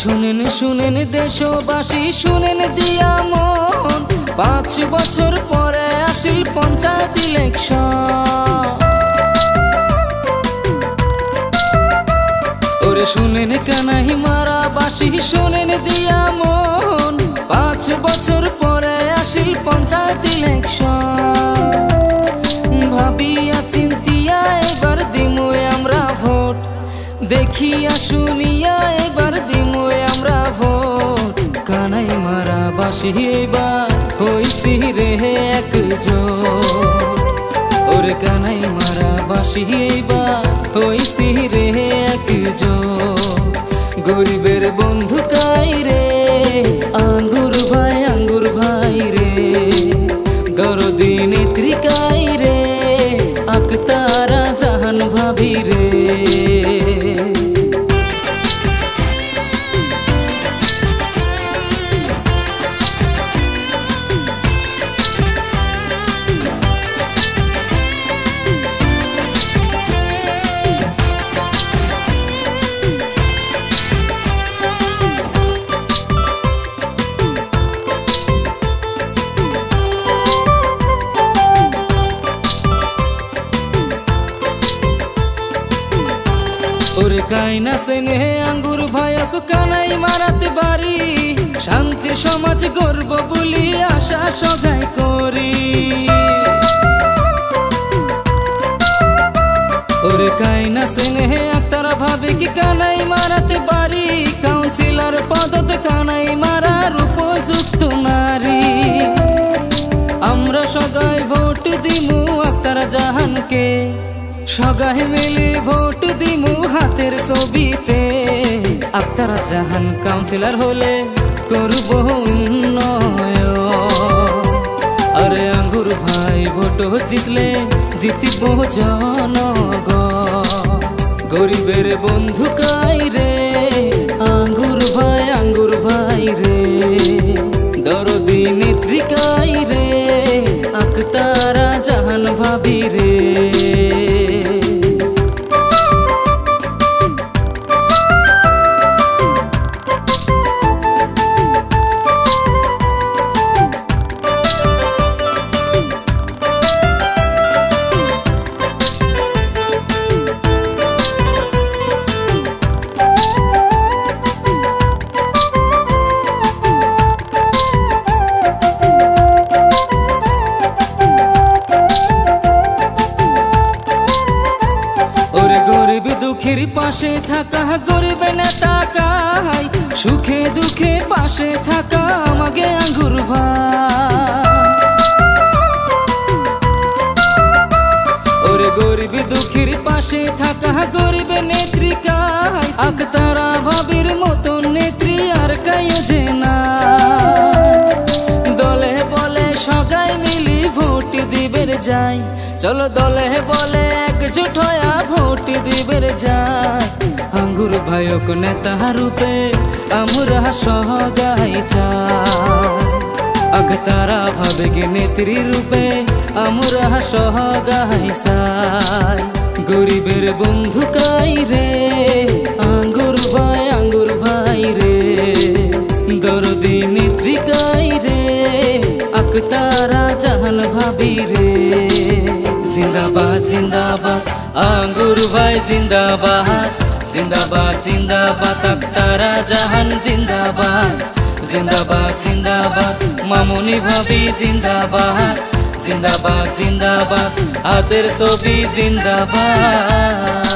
শুনেন শুনেন দেশবাসী শুনেন দিয়া মন 5 বছর পরে আসিল পঞ্চায়েত ইলেকশন। ওরে শুনেন কানাই মারাবাসী শুনেন দিয়া মন 5 বছর পরে আসিল পঞ্চায়েত ইলেকশন। ভাবিয়া চিন্তিয়া এবার দিমু আমরা ভোট, দেখিয়া শুনিয়া এবার দিমু আমরা ভোট। কানাই মারাবাসী এবার হইছি রে একজোট। ওরে কানাই মারাবাসী এবার হইছি রে একজোট। গরিবের বন্ধু কাই রে আঙ্গুর ভাই রে, দরদি নেত্রী কাই রে আক্তারা জাহান ভাবি রে। ওরে কাইনা সেনে আঙ্গুর ভাইক কানাই মারাতে বাড়ি, শান্তির সমাজ গর্ব বলি আশা সগাই করি। ওরে কাইনা সেনে আক্তারা ভাবে কি কানাই মারাতে বাড়ি, কাউন্সিলর পদত কানাই মারার উপযুক্ত নারী। আমরা সগাই ভোট দিমু আক্তারা জাহানকে, সগাই মিলে ভোট দিমু হাতের ছবিতে। আক্তারা জাহান কাউন্সিলর হলে করব উন্নয়ন। আরে আঙ্গুর ভাই ভোট জিতলে জিতিব জনগণ। গরিবের বন্ধু কাই রে আঙ্গুর ভাই রে, দরদি নেত্রী কাই রে আক্তারা জাহান ভাবি রে। দুঃখের পাশে থাকা গরিব নেতা কাই, সুখে দুঃখে পাশে থাকা আমাকে আঙ্গুর ভাই। ওরে গরিব দুঃখের পাশে থাকা গরিব নেত্রী কাই, আক্তারা ভাবির মতন নেত্রী আর কাইও যে না। দলে বলে সগাই মিলি ভোট দিবের যাই, চলো দলে বলে একজোট হয়া ভোট দিবের যাই। আঙ্গুর ভাইক নেতা রূপে আমরা সগাই চাই, আক্তারা ভাবে কি নেত্রী রূপে আমরা সগাই চাই। গরিবের বন্ধু কাই রে আঙ্গুর ভাই রে, দরদি নেত্রী কাই রে আক্তারা জাহান ভাবি রে। জিন্দাবাদ জিন্দাবাদ আঙ্গুর ভাই জিন্দাবাদ, জিন্দাবাদ জিন্দাবাদ আক্তারা জাহান জিন্দাবাদ। জিন্দাবাদ জিন্দাবাদ মামুনি ভাবি জিন্দাবাদ, জিন্দাবাদ জিন্দাবাদ হাতের ছবি জিন্দাবাদ।